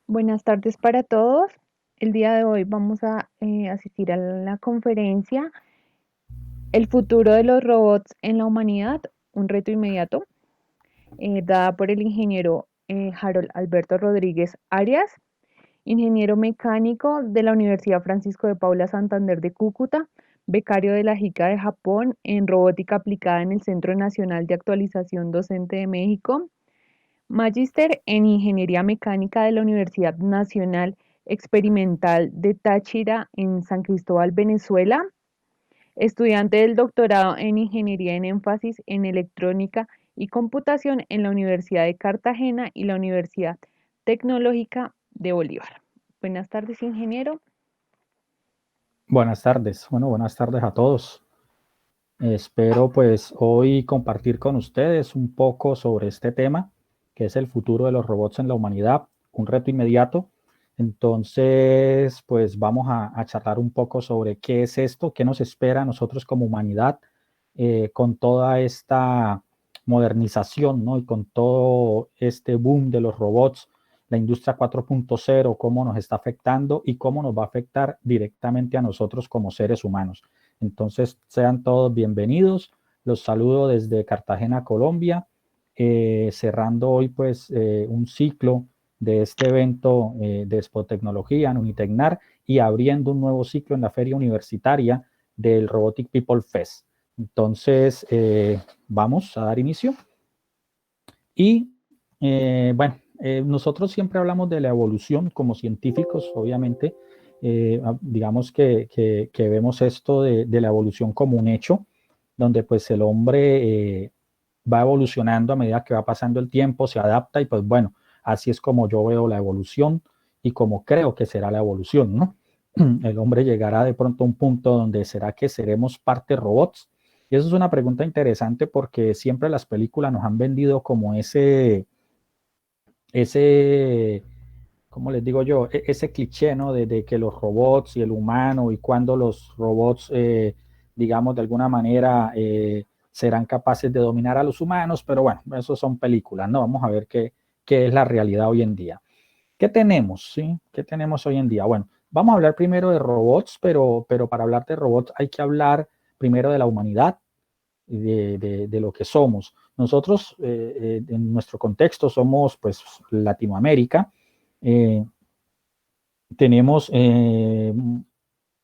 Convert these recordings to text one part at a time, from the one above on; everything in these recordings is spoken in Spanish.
Buenas tardes para todos. El día de hoy vamos a asistir a la conferencia El futuro de los robots en la humanidad, un reto inmediato, dada por el ingeniero Harold Alberto Rodríguez Arias, ingeniero mecánico de la Universidad Francisco de Paula Santander de Cúcuta, becario de la JICA de Japón en robótica aplicada en el Centro Nacional de Actualización Docente de México. Magíster en Ingeniería Mecánica de la Universidad Nacional Experimental de Táchira en San Cristóbal, Venezuela. Estudiante del doctorado en Ingeniería en énfasis en Electrónica y Computación en la Universidad de Cartagena y la Universidad Tecnológica de Bolívar. Buenas tardes, ingeniero. Buenas tardes. Bueno, buenas tardes a todos. Espero pues hoy compartir con ustedes un poco sobre este tema, que es el futuro de los robots en la humanidad, un reto inmediato. Entonces, pues vamos a charlar un poco sobre qué es esto, qué nos espera a nosotros como humanidad con toda esta modernización, ¿no? Y con todo este boom de los robots, la industria 4.0, cómo nos está afectando y cómo nos va a afectar directamente a nosotros como seres humanos. Entonces, sean todos bienvenidos. Los saludo desde Cartagena, Colombia, cerrando hoy pues un ciclo de este evento de Expotecnología en Unitecnar y abriendo un nuevo ciclo en la feria universitaria del Robotic People Fest. Entonces, vamos a dar inicio. Y bueno, nosotros siempre hablamos de la evolución como científicos, obviamente, digamos que vemos esto de la evolución como un hecho, donde pues el hombre va evolucionando a medida que va pasando el tiempo, se adapta y pues bueno, así es como yo veo la evolución y como creo que será la evolución, ¿no? El hombre llegará de pronto a un punto donde será que seremos parte robots. Y eso es una pregunta interesante porque siempre las películas nos han vendido como ese, ¿cómo les digo yo? Ese cliché, ¿no? De que los robots y el humano y cuando los robots, digamos, de alguna manera serán capaces de dominar a los humanos, pero bueno, eso son películas, ¿no? Vamos a ver qué es la realidad hoy en día. ¿Qué tenemos? ¿Sí? ¿Qué tenemos hoy en día? Bueno, vamos a hablar primero de robots, pero para hablar de robots hay que hablar primero de la humanidad y de lo que somos. Nosotros, en nuestro contexto, somos pues Latinoamérica. Eh, tenemos,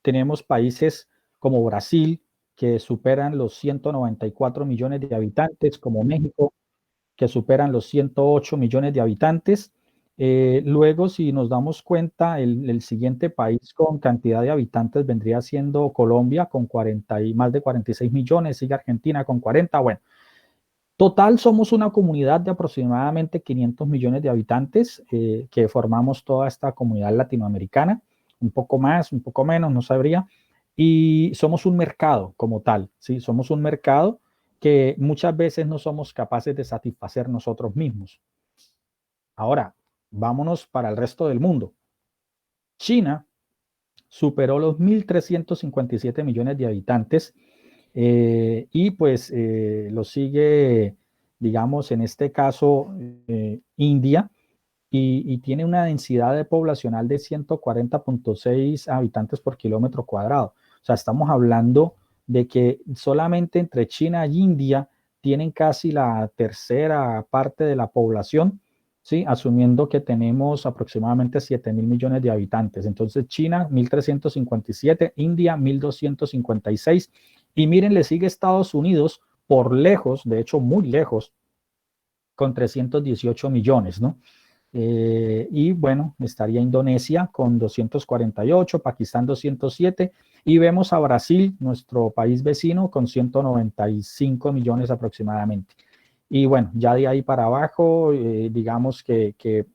tenemos países como Brasil, que superan los 194 millones de habitantes, como México, que superan los 108 millones de habitantes. Luego, si nos damos cuenta, el siguiente país con cantidad de habitantes vendría siendo Colombia con 40 y más de 46 millones, sigue Argentina con 40. Bueno, total somos una comunidad de aproximadamente 500 millones de habitantes que formamos toda esta comunidad latinoamericana, un poco más, un poco menos, no sabría, y somos un mercado como tal, ¿sí? Somos un mercado que muchas veces no somos capaces de satisfacer nosotros mismos. Ahora, vámonos para el resto del mundo. China superó los 1.357 millones de habitantes y pues lo sigue, digamos, en este caso, India, y tiene una densidad de poblacional de 140.6 habitantes por kilómetro cuadrado. O sea, estamos hablando de que solamente entre China y India tienen casi la tercera parte de la población, ¿sí? Asumiendo que tenemos aproximadamente 7.000 millones de habitantes. Entonces, China, 1.357, India, 1.256. Y miren, le sigue Estados Unidos por lejos, de hecho, muy lejos, con 318 millones, ¿no? Y bueno, estaría Indonesia con 248, Pakistán 207 y vemos a Brasil, nuestro país vecino, con 195 millones aproximadamente. Y bueno, ya de ahí para abajo, digamos que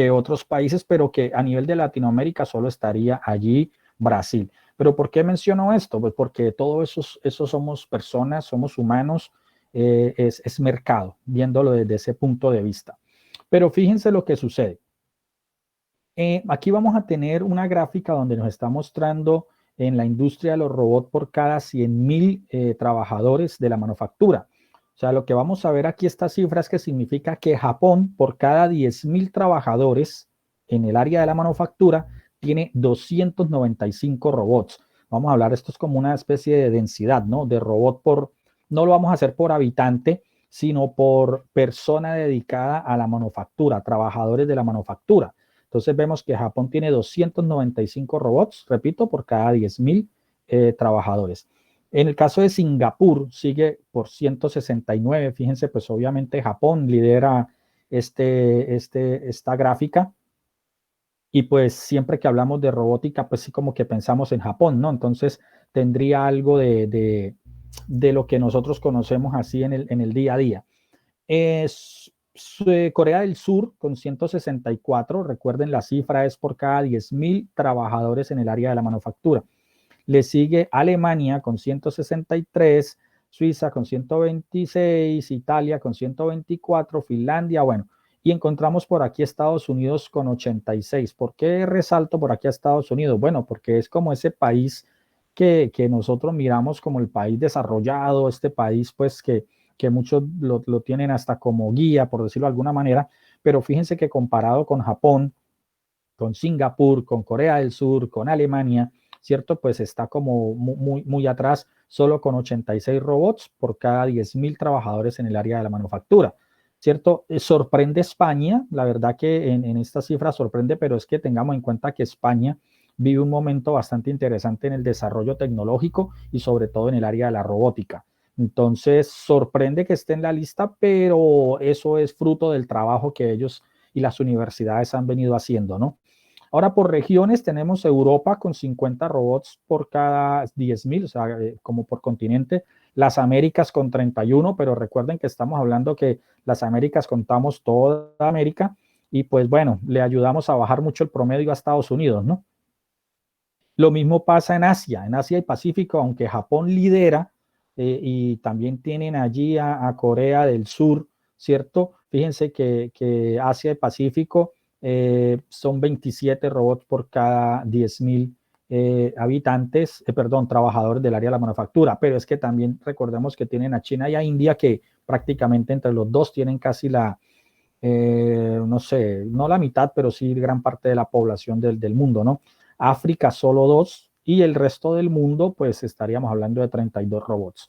otros países, pero que a nivel de Latinoamérica solo estaría allí Brasil. Pero ¿por qué menciono esto? Pues porque todos esos somos personas, somos humanos, es mercado, viéndolo desde ese punto de vista. Pero fíjense lo que sucede. Aquí vamos a tener una gráfica donde nos está mostrando en la industria de los robots por cada 100.000 trabajadores de la manufactura. O sea, lo que vamos a ver aquí esta cifra es que significa que Japón por cada 10.000 trabajadores en el área de la manufactura tiene 295 robots. Vamos a hablar, esto es como una especie de densidad, ¿no? De robot por, no lo vamos a hacer por habitante, sino por persona dedicada a la manufactura, trabajadores de la manufactura. Entonces vemos que Japón tiene 295 robots, repito, por cada 10.000 trabajadores. En el caso de Singapur sigue por 169. Fíjense, pues obviamente Japón lidera esta gráfica. Y pues siempre que hablamos de robótica, pues sí como que pensamos en Japón, ¿no? Entonces tendría algo de lo que nosotros conocemos así en el día a día. Es, Corea del Sur con 164, recuerden la cifra es por cada 10.000 trabajadores en el área de la manufactura. Le sigue Alemania con 163, Suiza con 126, Italia con 124, Finlandia, bueno, y encontramos por aquí Estados Unidos con 86. ¿Por qué resalto por aquí a Estados Unidos? Bueno, porque es como ese país que nosotros miramos como el país desarrollado, este país pues que muchos lo tienen hasta como guía, por decirlo de alguna manera, pero fíjense que comparado con Japón, con Singapur, con Corea del Sur, con Alemania, ¿cierto? Pues está como muy atrás, solo con 86 robots por cada 10.000 trabajadores en el área de la manufactura, ¿cierto? Sorprende España, la verdad que en esta cifra sorprende, pero es que tengamos en cuenta que España vive un momento bastante interesante en el desarrollo tecnológico y sobre todo en el área de la robótica. Entonces, sorprende que esté en la lista, pero eso es fruto del trabajo que ellos y las universidades han venido haciendo, ¿no? Ahora, por regiones, tenemos Europa con 50 robots por cada 10.000, o sea, como por continente. Las Américas con 31, pero recuerden que estamos hablando que las Américas contamos toda América y pues bueno, le ayudamos a bajar mucho el promedio a Estados Unidos, ¿no? Lo mismo pasa en Asia y Pacífico, aunque Japón lidera y también tienen allí a Corea del Sur, ¿cierto? Fíjense que Asia y Pacífico son 27 robots por cada 10.000 habitantes, perdón, trabajadores del área de la manufactura, pero es que también recordemos que tienen a China y a India que prácticamente entre los dos tienen casi no sé, no la mitad, pero sí gran parte de la población del mundo, ¿no? África solo 2 y el resto del mundo, pues estaríamos hablando de 32 robots.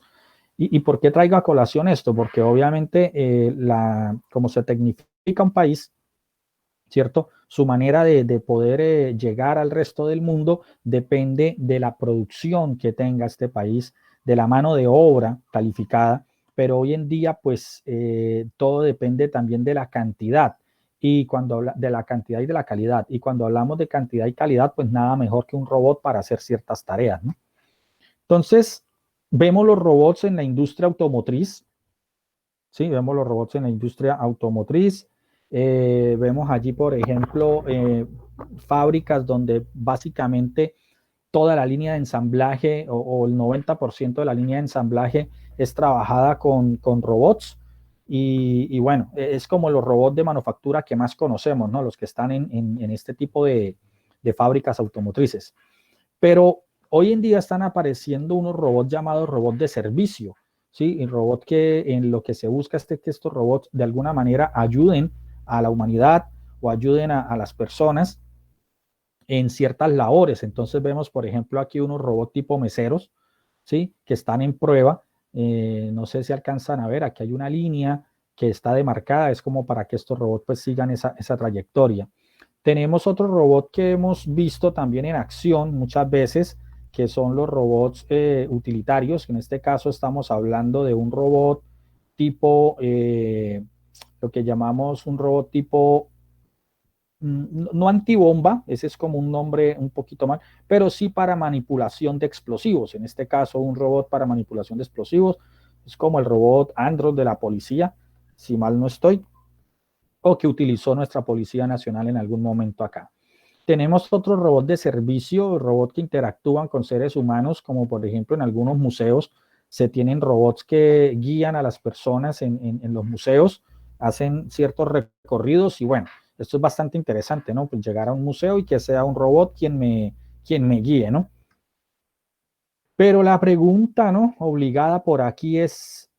¿Y por qué traigo a colación esto? Porque obviamente, como se tecnifica un país, ¿cierto? Su manera de poder llegar al resto del mundo depende de la producción que tenga este país, de la mano de obra calificada, pero hoy en día pues todo depende también de la cantidad y cuando habla de la cantidad y de la calidad. Y cuando hablamos de cantidad y calidad, pues nada mejor que un robot para hacer ciertas tareas, ¿no? Entonces, vemos los robots en la industria automotriz, ¿sí? Vemos los robots en la industria automotriz. Vemos allí, por ejemplo, fábricas donde básicamente toda la línea de ensamblaje o el 90% de la línea de ensamblaje es trabajada con robots. Y bueno, es como los robots de manufactura que más conocemos, ¿no? Los que están en este tipo de fábricas automotrices. Pero hoy en día están apareciendo unos robots llamados robots de servicio, ¿sí? Y robots que en lo que se busca es que estos robots de alguna manera ayuden a la humanidad o ayuden a las personas en ciertas labores. Entonces vemos, por ejemplo, aquí unos robots tipo meseros, ¿sí? Que están en prueba. No sé si alcanzan a ver, aquí hay una línea que está demarcada, es como para que estos robots pues sigan esa trayectoria. Tenemos otro robot que hemos visto también en acción muchas veces, que son los robots utilitarios. En este caso estamos hablando de un robot tipo, lo que llamamos un robot tipo, no antibomba, ese es como un nombre un poquito mal, pero sí para manipulación de explosivos. En este caso, un robot para manipulación de explosivos. Es como el robot Android de la policía, si mal no estoy, o que utilizó nuestra Policía Nacional en algún momento acá. Tenemos otros robots de servicio, robots que interactúan con seres humanos, como por ejemplo en algunos museos se tienen robots que guían a las personas en los museos, hacen ciertos recorridos y bueno, esto es bastante interesante, ¿no? Pues llegar a un museo y que sea un robot quien me guíe, ¿no? Pero la pregunta, ¿no? Obligada por aquí es,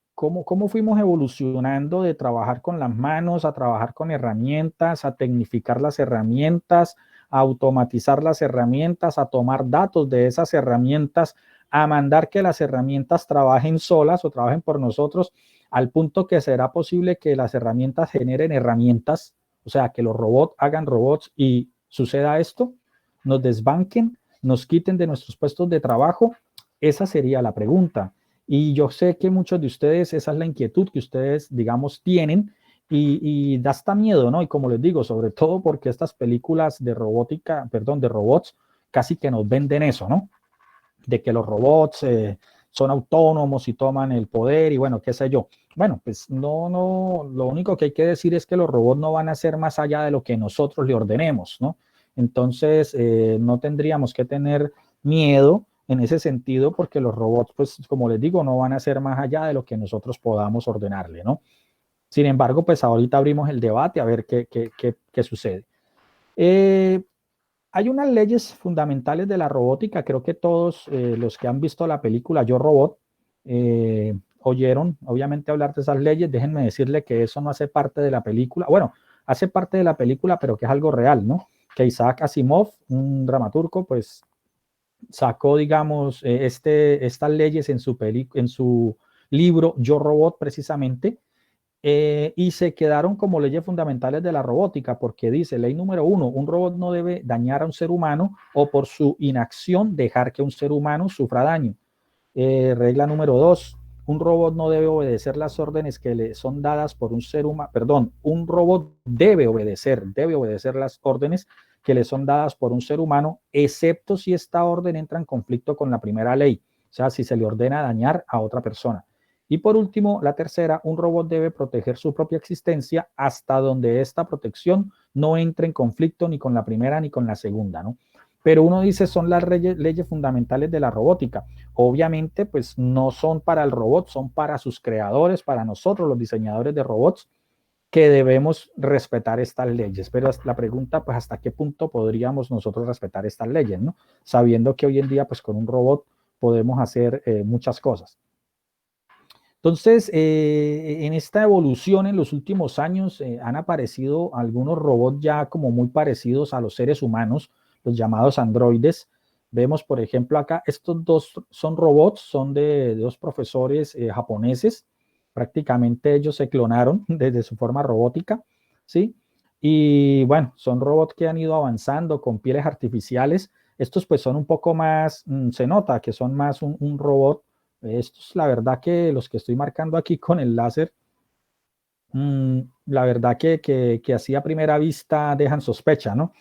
cómo fuimos evolucionando de trabajar con las manos a trabajar con herramientas, a tecnificar las herramientas, a automatizar las herramientas, a tomar datos de esas herramientas, a mandar que las herramientas trabajen solas o trabajen por nosotros, al punto que será posible que las herramientas generen herramientas, o sea, que los robots hagan robots y suceda esto, nos desbanquen, nos quiten de nuestros puestos de trabajo. Esa sería la pregunta. Y yo sé que muchos de ustedes, esa es la inquietud que ustedes, digamos, tienen y da hasta miedo, ¿no? Y como les digo, sobre todo porque estas películas de robótica, perdón, de robots, casi que nos venden eso, ¿no? De que los robots son autónomos y toman el poder y bueno, qué sé yo. Bueno, pues no, lo único que hay que decir es que los robots no van a hacer más allá de lo que nosotros le ordenemos, ¿no? Entonces, no tendríamos que tener miedo en ese sentido porque los robots, pues como les digo, no van a hacer más allá de lo que nosotros podamos ordenarle, ¿no? Sin embargo, pues ahorita abrimos el debate a ver qué sucede. Eh, Hay unas leyes fundamentales de la robótica, creo que todos los que han visto la película Yo Robot oyeron obviamente hablar de esas leyes. Déjenme decirle que eso no hace parte de la película, bueno, hace parte de la película, pero que es algo real, ¿no? Que Isaac Asimov, un dramaturgo, pues sacó, digamos, estas leyes en su libro Yo Robot, precisamente, y se quedaron como leyes fundamentales de la robótica, porque dice, ley número 1, un robot no debe dañar a un ser humano o por su inacción dejar que un ser humano sufra daño. Regla número 2, un robot no debe obedecer las órdenes que le son dadas por un ser humano, perdón, un robot debe obedecer las órdenes que le son dadas por un ser humano, excepto si esta orden entra en conflicto con la primera ley, o sea, si se le ordena dañar a otra persona. Y por último, la tercera, un robot debe proteger su propia existencia hasta donde esta protección no entre en conflicto ni con la primera ni con la segunda, ¿no? Pero uno dice, son las leyes fundamentales de la robótica. Obviamente, pues no son para el robot, son para sus creadores, para nosotros, los diseñadores de robots, que debemos respetar estas leyes. Pero la pregunta, pues, ¿hasta qué punto podríamos nosotros respetar estas leyes, ¿no? Sabiendo que hoy en día, pues, con un robot podemos hacer muchas cosas. Entonces, en esta evolución en los últimos años han aparecido algunos robots ya como muy parecidos a los seres humanos, los llamados androides. Vemos, por ejemplo, acá, estos dos son robots, son de dos profesores japoneses. Prácticamente ellos se clonaron desde su forma robótica, ¿sí? Y bueno, son robots que han ido avanzando con pieles artificiales. Estos pues son un poco más, se nota que son más un robot. Esto es la verdad que los que estoy marcando aquí con el láser, la verdad que así a primera vista dejan sospecha, ¿no?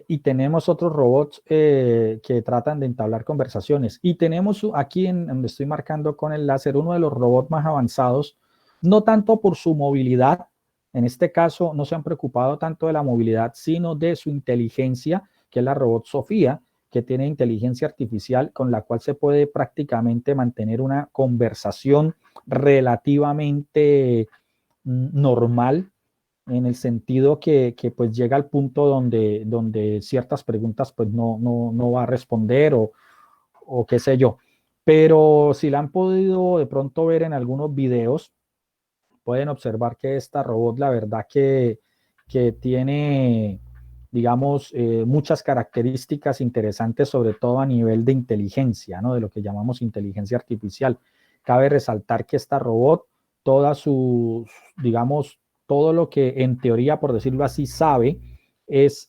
Y tenemos otros robots que tratan de entablar conversaciones. Y tenemos aquí en donde estoy marcando con el láser uno de los robots más avanzados, no tanto por su movilidad, en este caso no se han preocupado tanto de la movilidad, sino de su inteligencia, que es la robot Sofía, que tiene inteligencia artificial con la cual se puede prácticamente mantener una conversación relativamente normal, en el sentido que pues llega al punto donde ciertas preguntas pues no va a responder o qué sé yo. Pero si la han podido de pronto ver en algunos videos, pueden observar que esta robot, la verdad que tiene, digamos, muchas características interesantes, sobre todo a nivel de inteligencia, ¿no? De lo que llamamos inteligencia artificial. Cabe resaltar que esta robot, todas sus, digamos, todo lo que en teoría, por decirlo así, sabe, es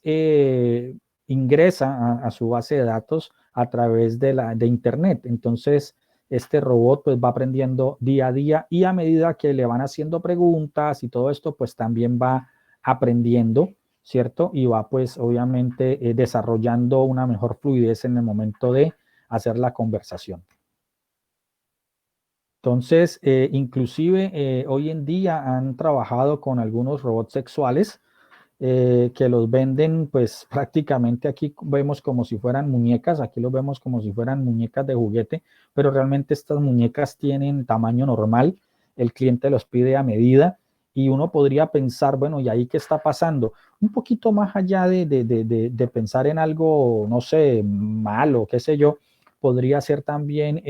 ingresa a su base de datos a través de Internet. Entonces, este robot pues va aprendiendo día a día y a medida que le van haciendo preguntas y todo esto, pues también va aprendiendo, ¿cierto? Y va pues obviamente desarrollando una mejor fluidez en el momento de hacer la conversación. Entonces, inclusive hoy en día han trabajado con algunos robots sexuales que los venden, pues prácticamente aquí vemos como si fueran muñecas, aquí los vemos como si fueran muñecas de juguete, pero realmente estas muñecas tienen tamaño normal, el cliente los pide a medida y uno podría pensar, bueno, ¿y ahí qué está pasando? Un poquito más allá de pensar en algo, no sé, malo, qué sé yo, podría ser también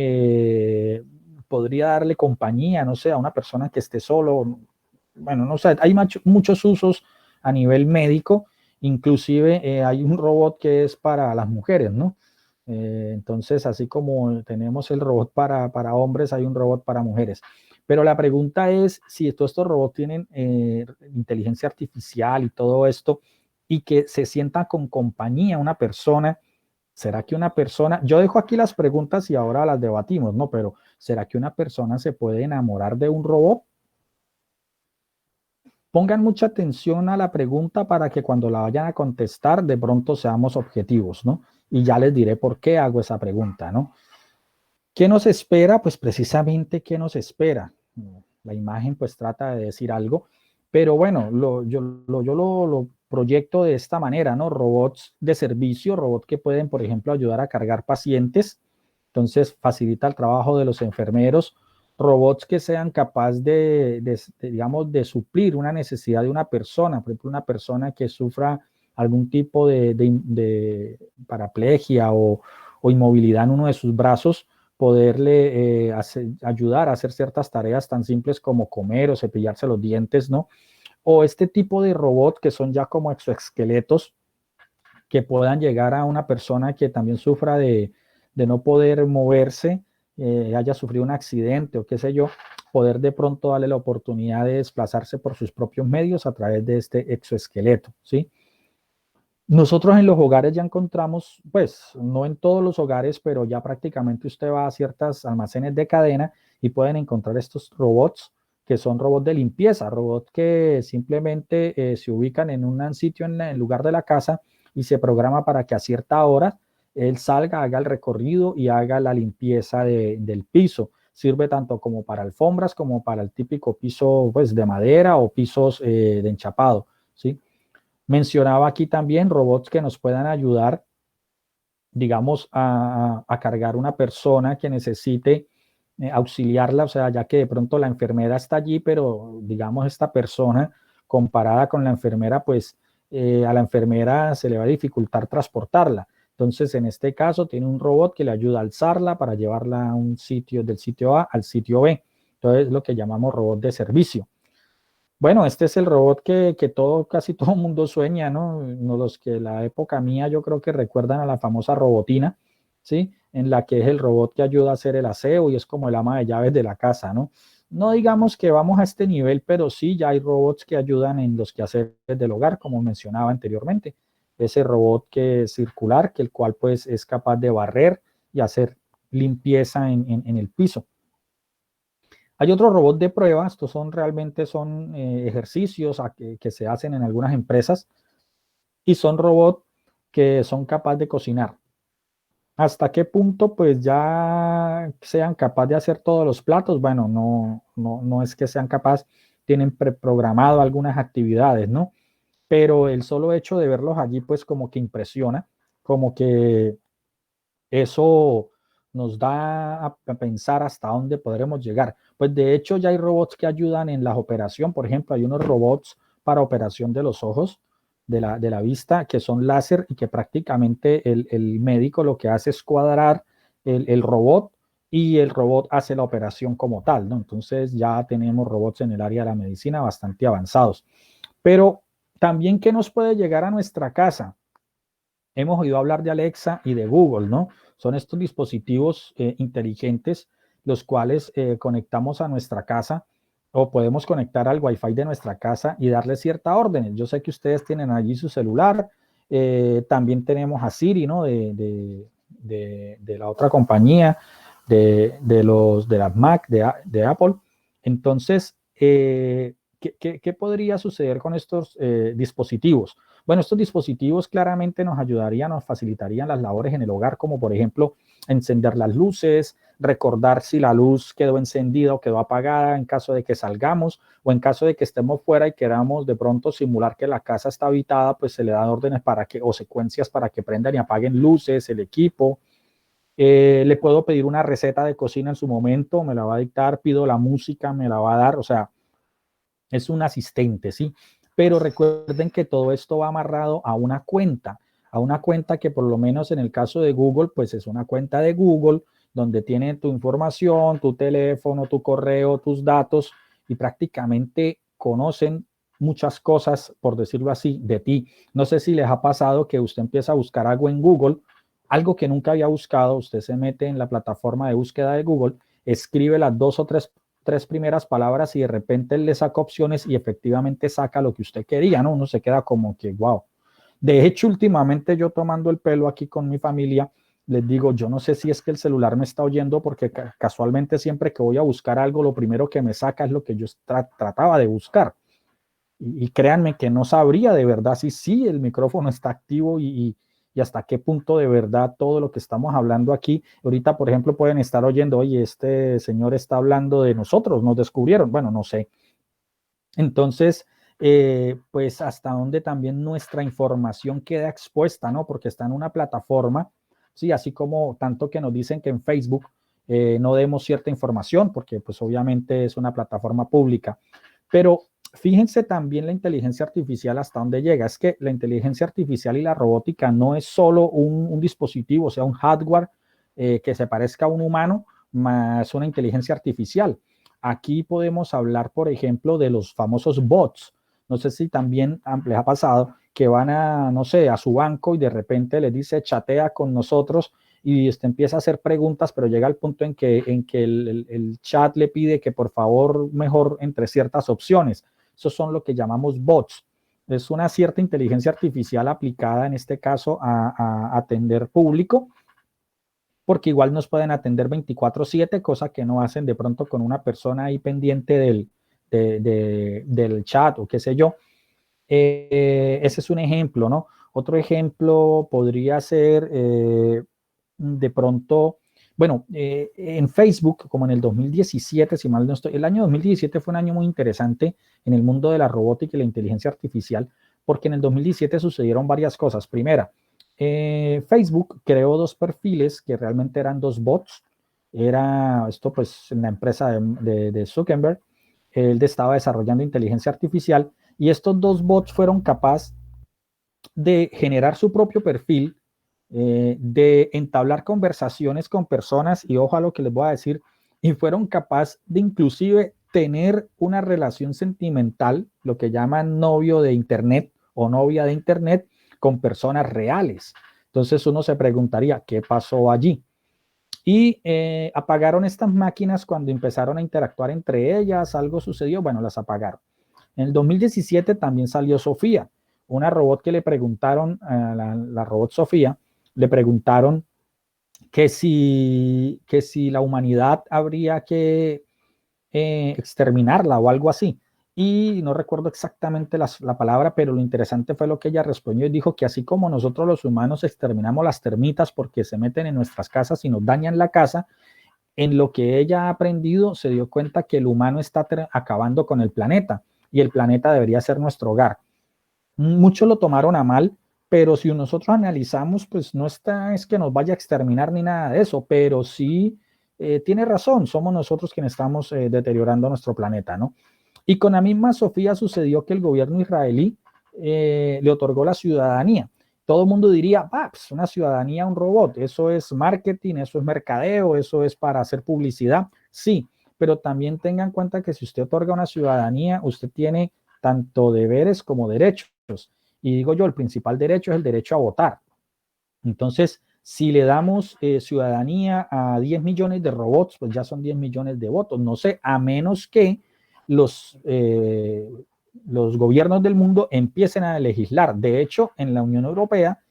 podría darle compañía, no sé, a una persona que esté solo. Bueno, no sé, hay muchos usos a nivel médico, inclusive hay un robot que es para las mujeres, ¿no? Entonces, así como tenemos el robot para hombres, hay un robot para mujeres. Pero la pregunta es si todos estos robots tienen inteligencia artificial y todo esto, y que se sienta con compañía una persona. ¿Será que una persona, yo dejo aquí las preguntas y ahora las debatimos, ¿no? Pero ¿será que una persona se puede enamorar de un robot? Pongan mucha atención a la pregunta para que cuando la vayan a contestar de pronto seamos objetivos, ¿no? Y ya les diré por qué hago esa pregunta, ¿no? ¿Qué nos espera? Pues precisamente, ¿qué nos espera? La imagen pues trata de decir algo, pero bueno, yo lo proyecto de esta manera, ¿no? Robots de servicio, robots que pueden, por ejemplo, ayudar a cargar pacientes, entonces facilita el trabajo de los enfermeros, robots que sean capaces digamos, de suplir una necesidad de una persona, por ejemplo, una persona que sufra algún tipo de paraplegia o inmovilidad en uno de sus brazos, poderle ayudar a hacer ciertas tareas tan simples como comer o cepillarse los dientes, ¿no? O este tipo de robot que son ya como exoesqueletos que puedan llegar a una persona que también sufra de no poder moverse, haya sufrido un accidente o qué sé yo, poder de pronto darle la oportunidad de desplazarse por sus propios medios a través de este exoesqueleto, ¿sí? Nosotros en los hogares ya encontramos, pues no en todos los hogares, pero ya prácticamente usted va a ciertos almacenes de cadena y pueden encontrar estos robots que son robots de limpieza, robots que simplemente se ubican en un sitio en el lugar de la casa y se programa para que a cierta hora él salga, haga el recorrido y haga la limpieza del piso. Sirve tanto como para alfombras como para el típico piso pues, de madera o pisos de enchapado, ¿sí? Mencionaba aquí también robots que nos puedan ayudar, digamos, a cargar una persona que necesite auxiliarla, o sea, ya que de pronto la enfermera está allí, pero digamos, esta persona comparada con la enfermera, pues a la enfermera se le va a dificultar transportarla. Entonces, en este caso, tiene un robot que le ayuda a alzarla para llevarla a un sitio, del sitio A al sitio B. Entonces, lo que llamamos robot de servicio. Bueno, este es el robot que casi todo mundo sueña, ¿no? Los que la época mía yo creo que recuerdan a la famosa robotina, ¿sí? En la que es el robot que ayuda a hacer el aseo y es como el ama de llaves de la casa, ¿no? No digamos que vamos a este nivel, pero sí ya hay robots que ayudan en los quehaceres del hogar, como mencionaba anteriormente. Ese robot que es circular, que el cual pues es capaz de barrer y hacer limpieza en el piso. Hay otros robots de prueba, estos son ejercicios que se hacen en algunas empresas y son robots que son capaces de cocinar. ¿Hasta qué punto pues ya sean capaces de hacer todos los platos? Bueno, no es que sean capaces, tienen preprogramado algunas actividades, ¿no? Pero el solo hecho de verlos allí pues como que impresiona, como que eso nos da a pensar hasta dónde podremos llegar. Pues de hecho ya hay robots que ayudan en la operación. Por ejemplo, hay unos robots para operación de los ojos, de la vista, que son láser y que prácticamente el médico lo que hace es cuadrar el robot y el robot hace la operación como tal, ¿no? Entonces ya tenemos robots en el área de la medicina bastante avanzados. Pero también, ¿qué nos puede llegar a nuestra casa? Hemos oído hablar de Alexa y de Google, ¿no? Son estos dispositivos inteligentes los cuales conectamos a nuestra casa o podemos conectar al Wi-Fi de nuestra casa y darle ciertas órdenes. Yo sé que ustedes tienen allí su celular, también tenemos a Siri, ¿no? De la otra compañía, de las Mac, de Apple. Entonces, ¿qué podría suceder con estos dispositivos? Bueno, estos dispositivos claramente nos ayudarían, nos facilitarían las labores en el hogar, como por ejemplo encender las luces, recordar si la luz quedó encendida o quedó apagada en caso de que salgamos o en caso de que estemos fuera y queramos de pronto simular que la casa está habitada, pues se le dan órdenes para que o secuencias para que prendan y apaguen luces, el equipo. Le puedo pedir una receta de cocina en su momento, me la va a dictar, pido la música, me la va a dar, o sea, es un asistente, ¿sí? Pero recuerden que todo esto va amarrado a una cuenta que por lo menos en el caso de Google, pues es una cuenta de Google donde tienen tu información, tu teléfono, tu correo, tus datos y prácticamente conocen muchas cosas, por decirlo así, de ti. No sé si les ha pasado que usted empieza a buscar algo en Google, algo que nunca había buscado, usted se mete en la plataforma de búsqueda de Google, escribe las dos o tres primeras palabras y de repente le saca opciones y efectivamente saca lo que usted quería, ¿no? Uno se queda como que, wow. De hecho, últimamente yo tomando el pelo aquí con mi familia, les digo, yo no sé si es que el celular me está oyendo porque casualmente siempre que voy a buscar algo, lo primero que me saca es lo que yo trataba de buscar. Y créanme que no sabría de verdad si sí el micrófono está activo y hasta qué punto de verdad todo lo que estamos hablando aquí. Ahorita, por ejemplo, pueden estar oyendo, oye, este señor está hablando de nosotros, nos descubrieron. Bueno, no sé. Entonces, pues hasta dónde también nuestra información queda expuesta, ¿no? Porque está en una plataforma, sí, así como tanto que nos dicen que en Facebook no demos cierta información, porque pues obviamente es una plataforma pública. Pero fíjense también la inteligencia artificial hasta dónde llega. Es que la inteligencia artificial y la robótica no es solo un dispositivo, o sea, un hardware que se parezca a un humano, más una inteligencia artificial. Aquí podemos hablar, por ejemplo, de los famosos bots. No sé si también les ha pasado que van a, no sé, a su banco y de repente les dice chatea con nosotros y empieza a hacer preguntas, pero llega al punto en que el chat le pide que por favor mejor entre ciertas opciones. Esos son lo que llamamos bots. Es una cierta inteligencia artificial aplicada en este caso a atender público, porque igual nos pueden atender 24/7, cosa que no hacen de pronto con una persona ahí pendiente del chat o qué sé yo. Ese es un ejemplo, ¿no? Otro ejemplo podría ser de pronto, bueno, en Facebook, como en el 2017, si mal no estoy, el año 2017 fue un año muy interesante en el mundo de la robótica y la inteligencia artificial, porque en el 2017 sucedieron varias cosas. Primera, Facebook creó dos perfiles que realmente eran dos bots. Era esto, pues, en la empresa de Zuckerberg. Él estaba desarrollando inteligencia artificial y estos dos bots fueron capaces de generar su propio perfil, de entablar conversaciones con personas y ojo a lo que les voy a decir, y fueron capaces de inclusive tener una relación sentimental, lo que llaman novio de internet o novia de internet, con personas reales. Entonces uno se preguntaría, ¿qué pasó allí? Y apagaron estas máquinas cuando empezaron a interactuar entre ellas, algo sucedió, bueno, las apagaron. En el 2017 también salió Sofía, una robot que le preguntaron, la robot Sofía, le preguntaron que si la humanidad habría que exterminarla o algo así. Y no recuerdo exactamente la palabra, pero lo interesante fue lo que ella respondió y dijo que así como nosotros los humanos exterminamos las termitas porque se meten en nuestras casas y nos dañan la casa, en lo que ella ha aprendido se dio cuenta que el humano está acabando con el planeta y el planeta debería ser nuestro hogar. Muchos lo tomaron a mal, pero si nosotros analizamos, pues no está, es que nos vaya a exterminar ni nada de eso, pero sí tiene razón, somos nosotros quienes estamos deteriorando nuestro planeta, ¿no? Y con la misma Sofía sucedió que el gobierno israelí le otorgó la ciudadanía. Todo el mundo diría, pues una ciudadanía a un robot, eso es marketing, eso es mercadeo, eso es para hacer publicidad. Sí, pero también tengan en cuenta que si usted otorga una ciudadanía, usted tiene tanto deberes como derechos. Y digo yo, el principal derecho es el derecho a votar. Entonces, si le damos ciudadanía a 10 millones de robots, pues ya son 10 millones de votos. No sé, a menos que los, eh, los gobiernos del mundo empiecen a legislar. De hecho, en la Unión Europea,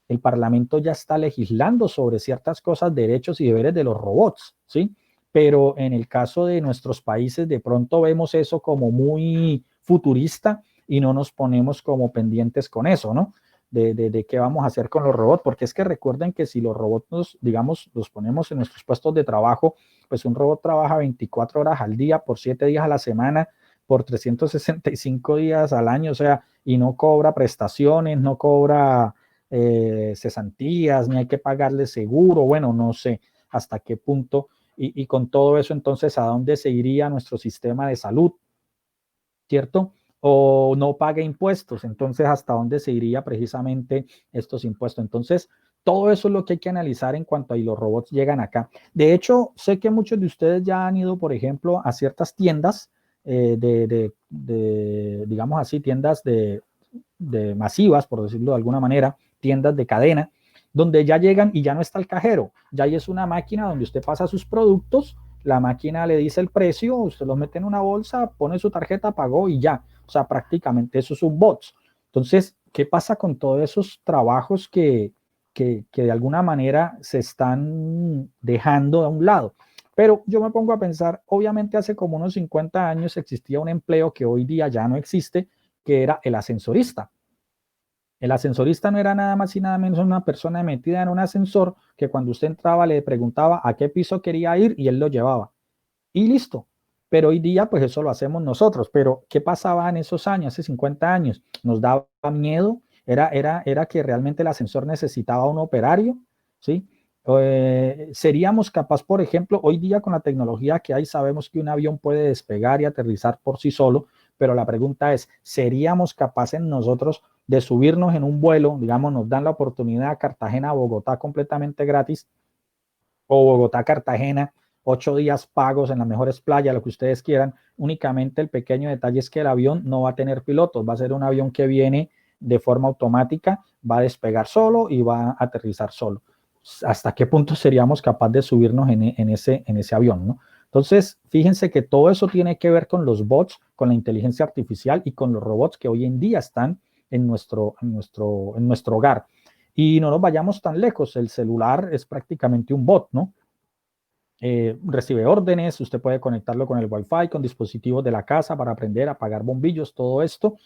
el Parlamento ya está legislando sobre ciertas cosas, derechos y deberes de los robots, ¿sí? Pero en el caso de nuestros países, de pronto vemos eso como muy futurista y no nos ponemos como pendientes con eso, ¿no? De qué vamos a hacer con los robots, porque es que recuerden que si los robots, digamos, los ponemos en nuestros puestos de trabajo, pues un robot trabaja 24 horas al día, por 7 días a la semana, por 365 días al año, o sea, y no cobra prestaciones, no cobra cesantías, ni hay que pagarle seguro, bueno, no sé hasta qué punto, y con todo eso, entonces, ¿a dónde se iría nuestro sistema de salud? ¿Cierto? O no paga impuestos, entonces, ¿hasta dónde se iría precisamente estos impuestos? Entonces, todo eso es lo que hay que analizar en cuanto a y los robots llegan acá. De hecho, sé que muchos de ustedes ya han ido, por ejemplo, a ciertas tiendas digamos así, tiendas de masivas, por decirlo de alguna manera, tiendas de cadena, donde ya llegan y ya no está el cajero, ya ahí es una máquina donde usted pasa sus productos, la máquina le dice el precio, usted los mete en una bolsa, pone su tarjeta, pagó y ya. O sea, prácticamente eso es un bot. Entonces, ¿qué pasa con todos esos trabajos que de alguna manera se están dejando a un lado? Pero yo me pongo a pensar, obviamente hace como unos 50 años existía un empleo que hoy día ya no existe, que era el ascensorista. El ascensorista no era nada más y nada menos una persona metida en un ascensor que cuando usted entraba le preguntaba a qué piso quería ir y él lo llevaba. Y listo. Pero hoy día, pues eso lo hacemos nosotros. Pero, ¿qué pasaba en esos años, hace 50 años? Nos daba miedo, era que realmente el ascensor necesitaba un operario, ¿sí? Seríamos capaz, por ejemplo, hoy día con la tecnología que hay, sabemos que un avión puede despegar y aterrizar por sí solo, pero la pregunta es, ¿seríamos capaces nosotros de subirnos en un vuelo? Digamos, nos dan la oportunidad a Cartagena a Bogotá completamente gratis, o Bogotá-Cartagena, 8 días pagos en las mejores playas, lo que ustedes quieran. Únicamente el pequeño detalle es que el avión no va a tener pilotos, va a ser un avión que viene de forma automática, va a despegar solo y va a aterrizar solo. ¿Hasta qué punto seríamos capaces de subirnos en ese avión, ¿no? Entonces, fíjense que todo eso tiene que ver con los bots, con la inteligencia artificial y con los robots que hoy en día están en nuestro hogar. Y no nos vayamos tan lejos, el celular es prácticamente un bot, ¿no? Recibe órdenes, usted puede conectarlo con el Wi-Fi, con dispositivos de la casa para aprender a apagar bombillos, todo esto.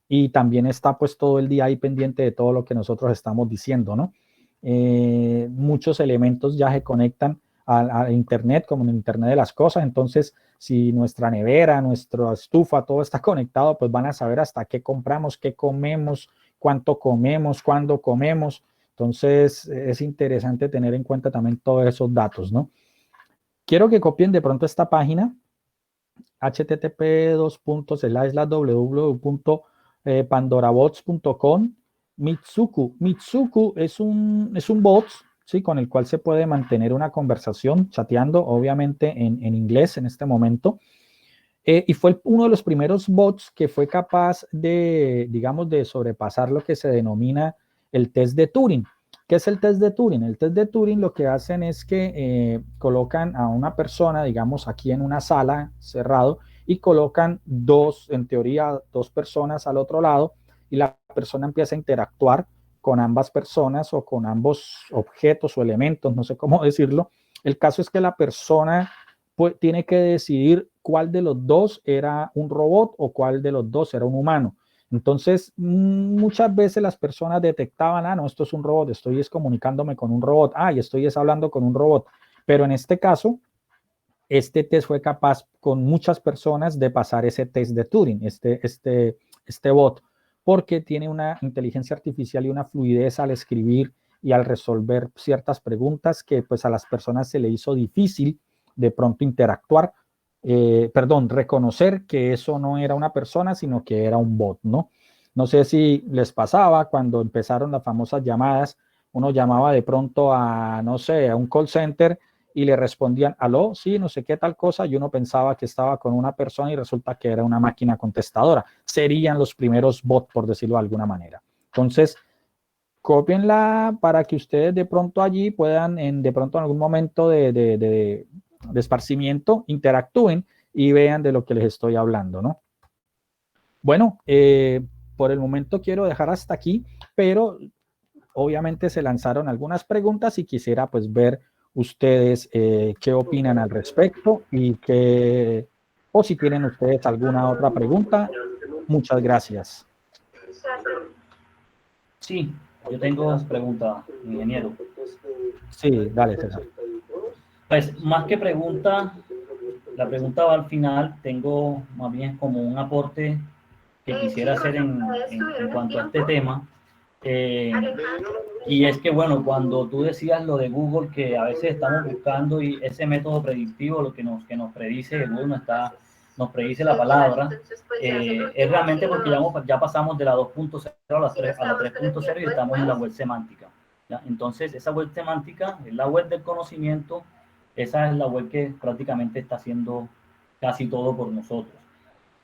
Y también está pues todo el día ahí pendiente de todo lo que nosotros estamos diciendo, ¿no? Muchos elementos ya se conectan a Internet, como en Internet de las cosas. Entonces, si nuestra nevera, nuestra estufa, todo está conectado, pues van a saber hasta qué compramos, qué comemos, cuánto comemos, cuándo comemos. Entonces, es interesante tener en cuenta también todos esos datos, ¿no? Quiero que copien de pronto esta página, http://www.pandorabots.com. Mitsuku es un bot, ¿sí? Con el cual se puede mantener una conversación chateando, obviamente en inglés en este momento. Y fue uno de los primeros bots que fue capaz de, digamos, de sobrepasar lo que se denomina el test de Turing. ¿Qué es el test de Turing? El test de Turing lo que hacen es que colocan a una persona, digamos, aquí en una sala cerrado y colocan en teoría, dos personas al otro lado y la persona empieza a interactuar con ambas personas o con ambos objetos o elementos, no sé cómo decirlo. El caso es que la persona pues, tiene que decidir cuál de los dos era un robot o cuál de los dos era un humano. Entonces, muchas veces las personas detectaban, no, esto es un robot, estoy comunicándome con un robot, y estoy hablando con un robot. Pero en este caso, este test fue capaz con muchas personas de pasar ese test de Turing, este bot, porque tiene una inteligencia artificial y una fluidez al escribir y al resolver ciertas preguntas que pues a las personas se le hizo difícil de pronto interactuar, reconocer que eso no era una persona, sino que era un bot, ¿no? No sé si les pasaba cuando empezaron las famosas llamadas, uno llamaba de pronto a, no sé, a un call center y le respondían, aló, sí, no sé qué tal cosa, y uno pensaba que estaba con una persona y resulta que era una máquina contestadora. Serían los primeros bots, por decirlo de alguna manera. Entonces, cópienla para que ustedes de pronto allí puedan, de pronto en algún momento de esparcimiento, interactúen y vean de lo que les estoy hablando, ¿no? Bueno, por el momento quiero dejar hasta aquí, pero obviamente se lanzaron algunas preguntas y quisiera pues ver ustedes qué opinan al respecto o si tienen ustedes alguna otra pregunta. Muchas gracias. Sí, yo tengo pregunta, ingeniero. Sí, dale, César. Pues más que pregunta, la pregunta va al final, tengo más bien como un aporte que quisiera hacer en cuanto a este tema. Y es que, bueno, cuando tú decías lo de Google, que a veces estamos buscando y ese método predictivo, lo que nos predice, Google nos predice la palabra, es realmente porque ya pasamos de la 2.0 a la 3.0 y estamos en la web semántica. ¿ya? Entonces, esa web semántica es la web del conocimiento, esa es la web que prácticamente está haciendo casi todo por nosotros.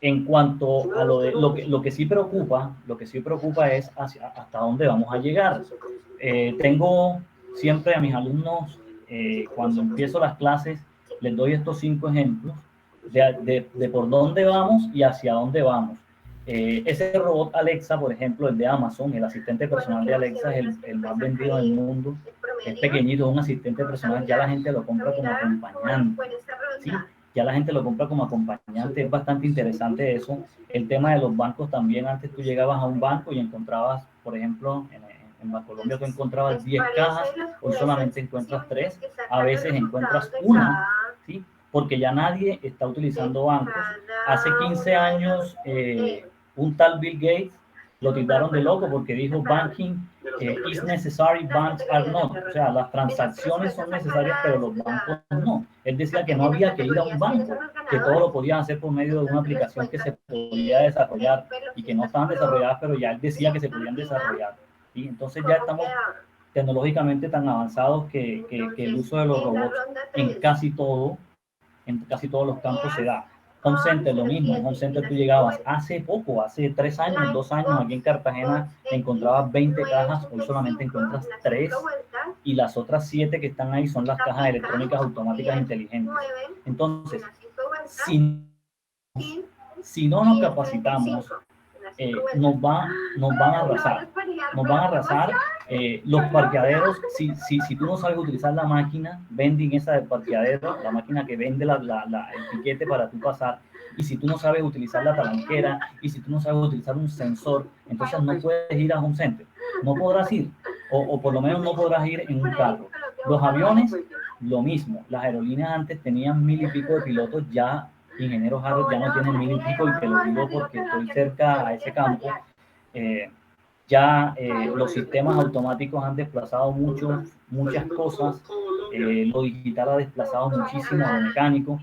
En cuanto a lo que sí preocupa, es hasta dónde vamos a llegar. Tengo siempre a mis alumnos, cuando empiezo las clases, les doy estos 5 ejemplos de por dónde vamos y hacia dónde vamos. Ese robot Alexa, por ejemplo, el de Amazon, el asistente personal de Alexa, es el más vendido del mundo. Es pequeñito, es un asistente personal, ya la gente lo compra como acompañante, ¿sí? Ya la gente lo compra como acompañante, es bastante interesante eso. El tema de los bancos también, antes tú llegabas a un banco y encontrabas, por ejemplo, en Bancolombia tú encontrabas 10 cajas, hoy solamente encuentras 3, a veces encuentras una, ¿sí? Porque ya nadie está utilizando bancos. Hace 15 años, un tal Bill Gates lo tildaron de loco porque dijo banking is necessary, banks are not. O sea, las transacciones son necesarias, pero los bancos no. Él decía que no había que ir a un banco, que todo lo podían hacer por medio de una aplicación que se podía desarrollar y que no estaban desarrolladas, pero ya él decía que se podían desarrollar. Y entonces ya estamos tecnológicamente tan avanzados que el uso de los robots en casi todos los campos se da. Home Center, lo mismo. En Home Center tú llegabas hace poco, hace 3 años, 2 años, aquí en Cartagena encontrabas 20 cajas, hoy solamente encuentras 3 y las otras 7 que están ahí son las cajas electrónicas automáticas inteligentes. Entonces, si no nos capacitamos, nos van a arrasar. Nos van a arrasar. Los parqueaderos, si tú no sabes utilizar la máquina vending esa del parqueadero, la máquina que vende el piquete para tú pasar, y si tú no sabes utilizar la talanquera, y si tú no sabes utilizar un sensor, entonces no puedes ir a Home Center. No podrás ir, o por lo menos no podrás ir en un carro. Los aviones, lo mismo. Las aerolíneas antes tenían 1000 y pico de pilotos, ya ingenieros Harold ya no tienen 1000 y pico, y te lo digo porque estoy cerca a ese campo. Los sistemas automáticos han desplazado muchas cosas, lo digital ha desplazado muchísimo a lo mecánico.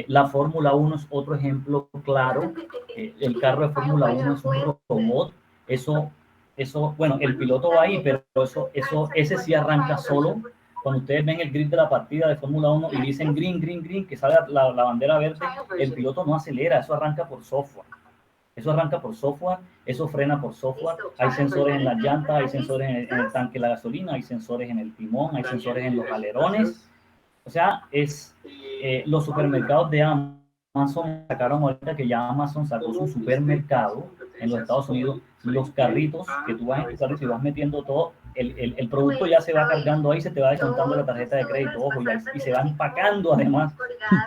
La Fórmula 1 es otro ejemplo claro. El carro de Fórmula 1 es un robot. Eso, bueno, el piloto va ahí, pero ese sí arranca solo. Cuando ustedes ven el grid de la partida de Fórmula 1 y dicen green, green, green, que sale la bandera verde, el piloto no acelera, eso arranca por software. Eso frena por software. Hay sensores en las llantas, hay sensores en el tanque de la gasolina, hay sensores en el timón, hay sensores en los alerones. O sea, los supermercados de Amazon sacaron ahorita que ya Amazon sacó su supermercado en los Estados Unidos. Los carritos, que tú vas en tu carrito y vas metiendo todo, el producto ya se va cargando ahí, se te va descontando la tarjeta de crédito, ojo, y se va empacando además.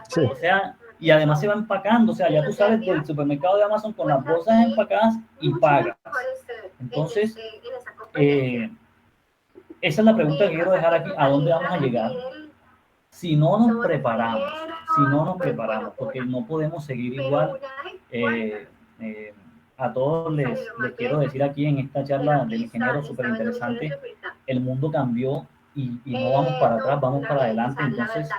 Sí. O sea, y además se va empacando, o sea, ya tú sales del supermercado de Amazon con las bolsas empacadas y pagas. Entonces, esa es la pregunta que quiero dejar aquí: ¿a dónde vamos a llegar? Si no nos preparamos, porque no podemos seguir igual. A todos les quiero decir aquí en esta charla del ingeniero súper interesante, el mundo cambió y no vamos para atrás, vamos para adelante. Entonces,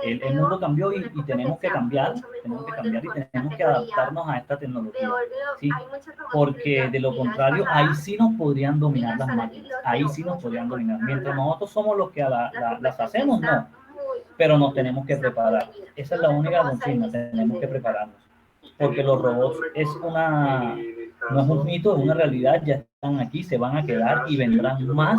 el mundo cambió y tenemos que cambiar y tenemos que adaptarnos a esta tecnología, ¿sí? Porque de lo contrario, ahí sí nos podrían dominar las máquinas, Mientras nosotros somos los que las hacemos, no, pero nos tenemos que preparar. Esa es la única consigna, tenemos que prepararnos. Porque los robots no es un mito, es una realidad, ya están aquí, se van a quedar y vendrán más.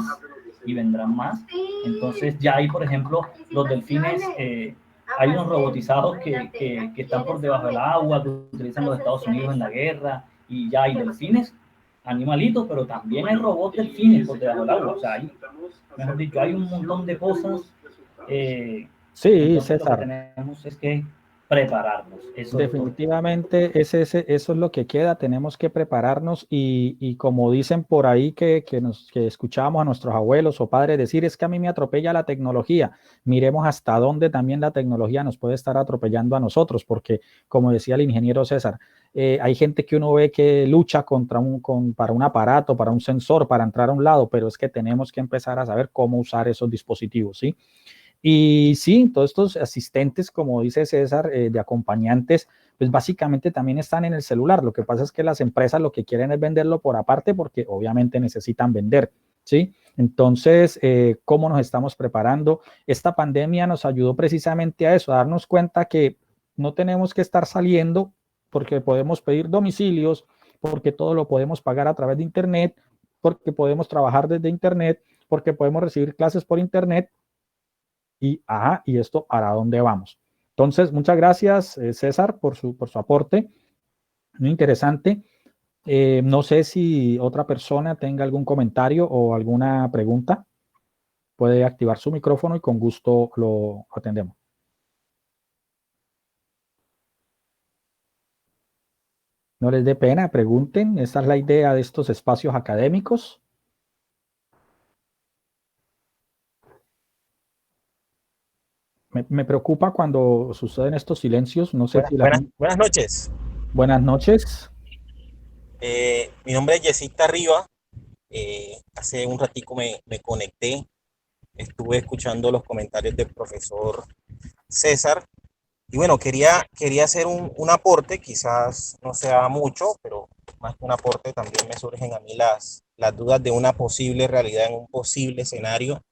Entonces ya hay, por ejemplo, los delfines, hay unos robotizados que están por debajo del agua, que utilizan los Estados Unidos en la guerra, y ya hay delfines, animalitos, pero también hay robots delfines por debajo del agua. O sea, mejor dicho, hay un montón de cosas. Sí, César. Lo que tenemos es que prepararnos. Definitivamente eso es lo que queda, tenemos que prepararnos y como dicen por ahí que escuchábamos a nuestros abuelos o padres decir, es que a mí me atropella la tecnología. Miremos hasta dónde también la tecnología nos puede estar atropellando a nosotros, porque como decía el ingeniero César, hay gente que uno ve que lucha para un aparato, para un sensor, para entrar a un lado, pero es que tenemos que empezar a saber cómo usar esos dispositivos, ¿sí? Y sí, todos estos asistentes, como dice César, de acompañantes, pues básicamente también están en el celular. Lo que pasa es que las empresas lo que quieren es venderlo por aparte porque obviamente necesitan vender, ¿sí? Entonces, ¿cómo nos estamos preparando? Esta pandemia nos ayudó precisamente a eso, a darnos cuenta que no tenemos que estar saliendo porque podemos pedir domicilios, porque todo lo podemos pagar a través de Internet, porque podemos trabajar desde Internet, porque podemos recibir clases por Internet. Y esto, ¿para dónde vamos? Entonces, muchas gracias, César, por su aporte. Muy interesante. No sé si otra persona tenga algún comentario o alguna pregunta. Puede activar su micrófono y con gusto lo atendemos. No les dé pena, pregunten. Esta es la idea de estos espacios académicos. Me preocupa cuando suceden estos silencios. No sé si buenas noches. Buenas noches. Mi nombre es Yesita Riva. Hace un ratico me conecté. Estuve escuchando los comentarios del profesor César. Y bueno, quería hacer un aporte, quizás no sea mucho, pero más que un aporte también me surgen a mí las dudas de una posible realidad en un posible escenario,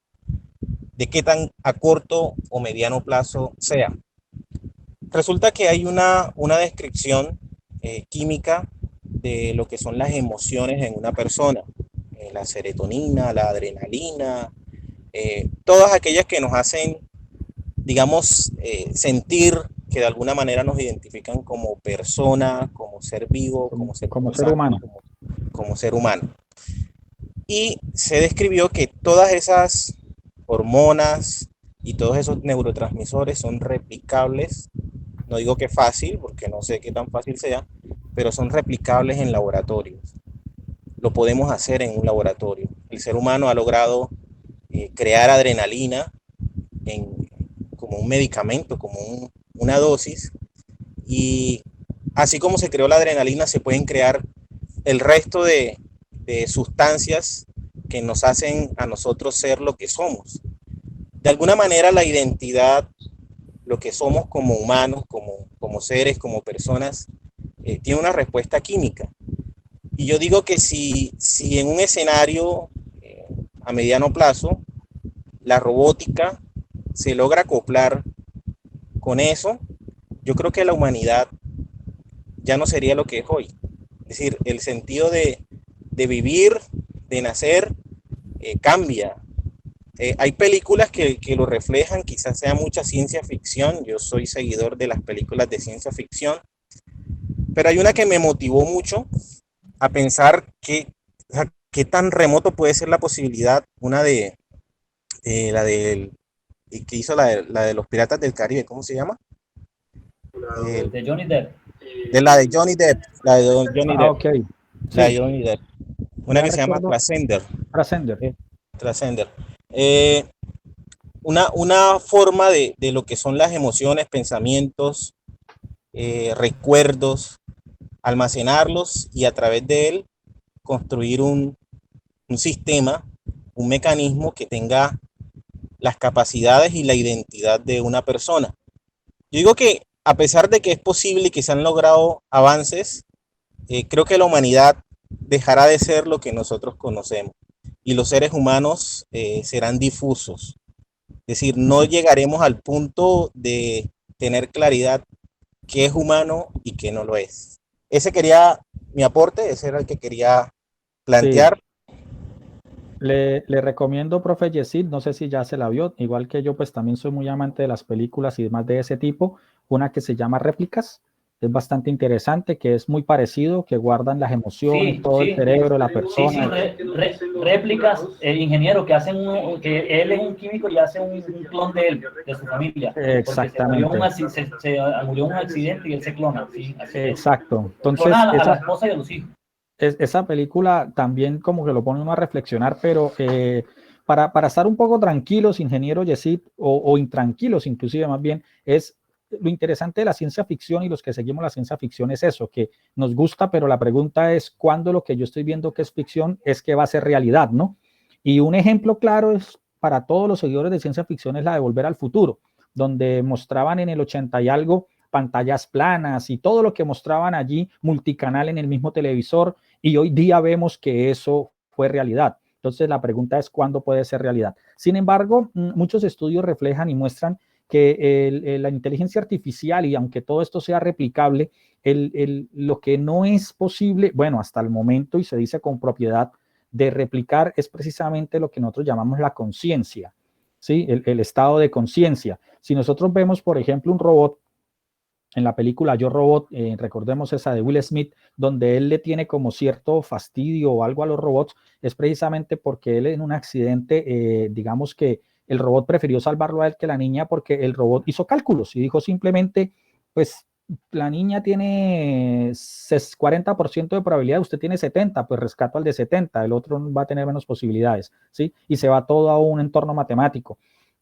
de qué tan a corto o mediano plazo sea. Resulta que hay una descripción química de lo que son las emociones en una persona. La serotonina, la adrenalina, todas aquellas que nos hacen, digamos, sentir que de alguna manera nos identifican como persona, como ser vivo, como ser humano. Como ser humano. Y se describió que todas esas hormonas y todos esos neurotransmisores son replicables. No digo que fácil, porque no sé qué tan fácil sea, pero son replicables en laboratorios. Lo podemos hacer en un laboratorio. El ser humano ha logrado crear adrenalina como un medicamento, como una dosis, y así como se creó la adrenalina, se pueden crear el resto de sustancias que nos hacen a nosotros ser lo que somos. De alguna manera la identidad, lo que somos como humanos, como seres, como personas, tiene una respuesta química. Y yo digo que si en un escenario a mediano plazo, la robótica se logra acoplar con eso, yo creo que la humanidad ya no sería lo que es hoy. Es decir, el sentido de vivir, de nacer, cambia. Hay películas que lo reflejan, quizás sea mucha ciencia ficción, yo soy seguidor de las películas de ciencia ficción, pero hay una que me motivó mucho a pensar qué tan remoto puede ser la posibilidad, una que hizo la de los Piratas del Caribe, ¿cómo se llama? De Johnny Depp. La de Johnny Depp. Okay. La de Johnny Depp. Una que se llama Transcender. Transcender. Una forma de lo que son las emociones, pensamientos, recuerdos, almacenarlos y a través de él construir un sistema, un mecanismo que tenga las capacidades y la identidad de una persona. Yo digo que a pesar de que es posible y que se han logrado avances, creo que la humanidad dejará de ser lo que nosotros conocemos y los seres humanos serán difusos. Es decir, no llegaremos al punto de tener claridad qué es humano y qué no lo es. Ese quería mi aporte, ese era el que quería plantear. Sí. Le recomiendo, profe Yesid, no sé si ya se la vio, igual que yo, pues también soy muy amante de las películas y demás de ese tipo, una que se llama Réplicas, es bastante interesante, que es muy parecido, que guardan las emociones, todo el cerebro de la persona. Réplicas, el ingeniero que hacen que él es un químico y hace un clon de él, de su familia. Exactamente. Se murió en un accidente y él se clona. Sí, exacto. Entonces, clona a la esposa y a los hijos. Esa película también como que lo pone uno a reflexionar, pero para estar un poco tranquilos, ingeniero Yesid, o intranquilos inclusive más bien, es lo interesante de la ciencia ficción y los que seguimos la ciencia ficción es eso, que nos gusta, pero la pregunta es cuándo lo que yo estoy viendo que es ficción es que va a ser realidad, ¿no? Y un ejemplo claro es para todos los seguidores de ciencia ficción es la de Volver al Futuro, donde mostraban en el 80 y algo pantallas planas y todo lo que mostraban allí, multicanal en el mismo televisor, y hoy día vemos que eso fue realidad. Entonces la pregunta es ¿cuándo puede ser realidad? Sin embargo, muchos estudios reflejan y muestran que la inteligencia artificial, y aunque todo esto sea replicable, lo que no es posible, bueno, hasta el momento, y se dice con propiedad, de replicar es precisamente lo que nosotros llamamos la conciencia, ¿sí? El estado de conciencia. Si nosotros vemos, por ejemplo, un robot, en la película Yo Robot, recordemos esa de Will Smith, donde él le tiene como cierto fastidio o algo a los robots, es precisamente porque él en un accidente, digamos que el robot prefirió salvarlo a él que la niña porque el robot hizo cálculos y dijo simplemente, pues la niña tiene 40% de probabilidad, usted tiene 70, pues rescato al de 70, el otro va a tener menos posibilidades, ¿sí? Y se va todo a un entorno matemático.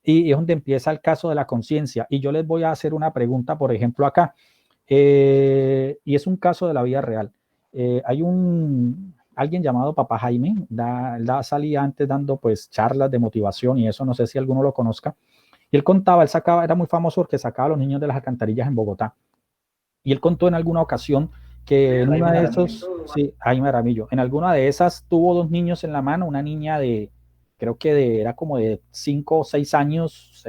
Y es donde empieza el caso de la conciencia. Y yo les voy a hacer una pregunta, por ejemplo, acá, y es un caso de la vida real. Hay alguien llamado Papá Jaime, salía antes dando pues charlas de motivación y eso, no sé si alguno lo conozca. Y él contaba, era muy famoso porque sacaba a los niños de las alcantarillas en Bogotá. Y él contó en alguna ocasión que en una de esos, sí, Jaime Aramillo, en alguna de esas tuvo dos niños en la mano, una niña de, creo que era como de 5 o 6 años,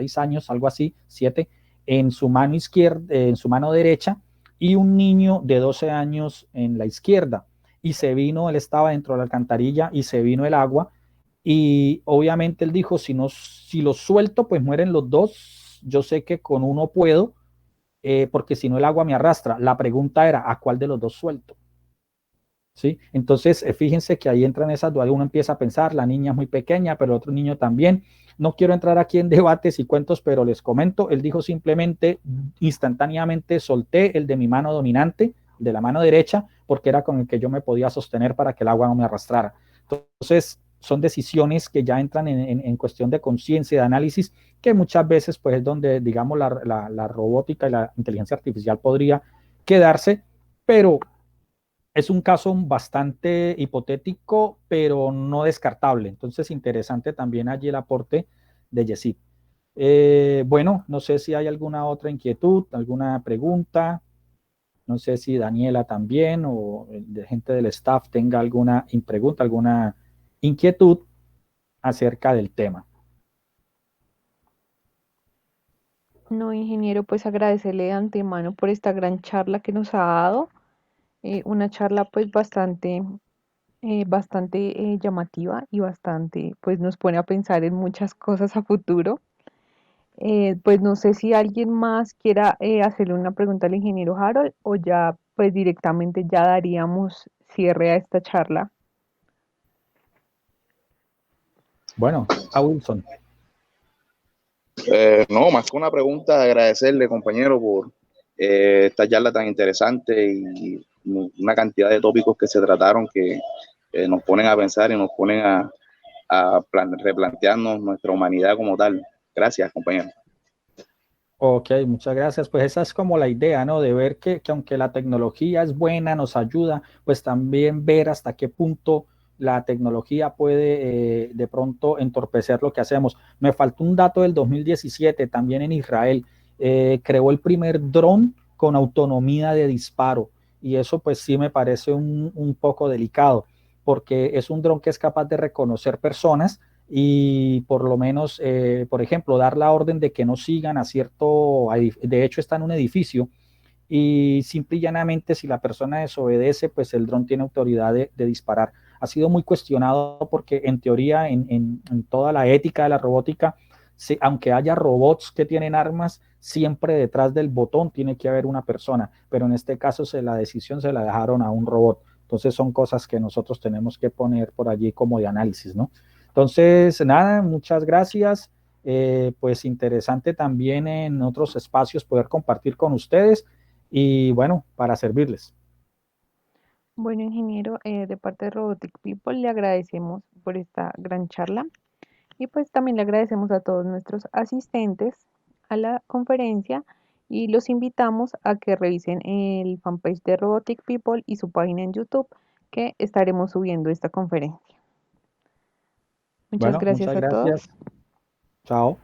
algo así, 7, en su mano izquierda, en su mano derecha, y un niño de 12 años en la izquierda. Y se vino, él estaba dentro de la alcantarilla y se vino el agua. Y obviamente él dijo, si los suelto, pues mueren los dos. Yo sé que con uno puedo, porque si no el agua me arrastra. La pregunta era, ¿a cuál de los dos suelto? ¿Sí? Entonces, fíjense que ahí entran esas dudas, uno empieza a pensar, la niña es muy pequeña, pero el otro niño también. No quiero entrar aquí en debates y cuentos, pero les comento, él dijo simplemente, instantáneamente solté el de mi mano dominante, de la mano derecha, porque era con el que yo me podía sostener para que el agua no me arrastrara. Entonces, son decisiones que ya entran en cuestión de conciencia, de análisis, que muchas veces pues es donde, digamos, la robótica y la inteligencia artificial podría quedarse, pero es un caso bastante hipotético, pero no descartable. Entonces, interesante también allí el aporte de Yesid. Bueno, no sé si hay alguna otra inquietud, alguna pregunta. No sé si Daniela también o de gente del staff tenga alguna pregunta, alguna inquietud acerca del tema. No, ingeniero, pues agradecerle de antemano por esta gran charla que nos ha dado. Una charla pues bastante llamativa y bastante, pues nos pone a pensar en muchas cosas a futuro. Pues no sé si alguien más quiera hacerle una pregunta al ingeniero Harold o ya pues directamente ya daríamos cierre a esta charla. Bueno, a Wilson. No, más que una pregunta, agradecerle, compañero, por esta charla tan interesante y una cantidad de tópicos que se trataron que nos ponen a pensar y nos ponen a replantearnos nuestra humanidad como tal. Gracias, compañero. Ok, muchas gracias. Pues esa es como la idea, ¿no? De ver que aunque la tecnología es buena, nos ayuda, pues también ver hasta qué punto la tecnología puede de pronto entorpecer lo que hacemos. Me faltó un dato del 2017, también en Israel, creó el primer dron con autonomía de disparo y eso pues sí me parece un poco delicado porque es un dron que es capaz de reconocer personas y por lo menos, por ejemplo, dar la orden de que no sigan a cierto, de hecho está en un edificio y simple y llanamente si la persona desobedece, pues el dron tiene autoridad de disparar. Ha sido muy cuestionado porque en teoría, en toda la ética de la robótica, aunque haya robots que tienen armas, siempre detrás del botón tiene que haber una persona, pero en este caso la decisión se la dejaron a un robot. Entonces son cosas que nosotros tenemos que poner por allí como de análisis, ¿no? Entonces, nada, muchas gracias. Pues interesante también en otros espacios poder compartir con ustedes y bueno, para servirles. Bueno, ingeniero, de parte de Robotic People le agradecemos por esta gran charla y pues también le agradecemos a todos nuestros asistentes a la conferencia y los invitamos a que revisen el fanpage de Robotic People y su página en YouTube que estaremos subiendo esta conferencia. Muchas Bueno, gracias muchas a todos. gracias. Chao.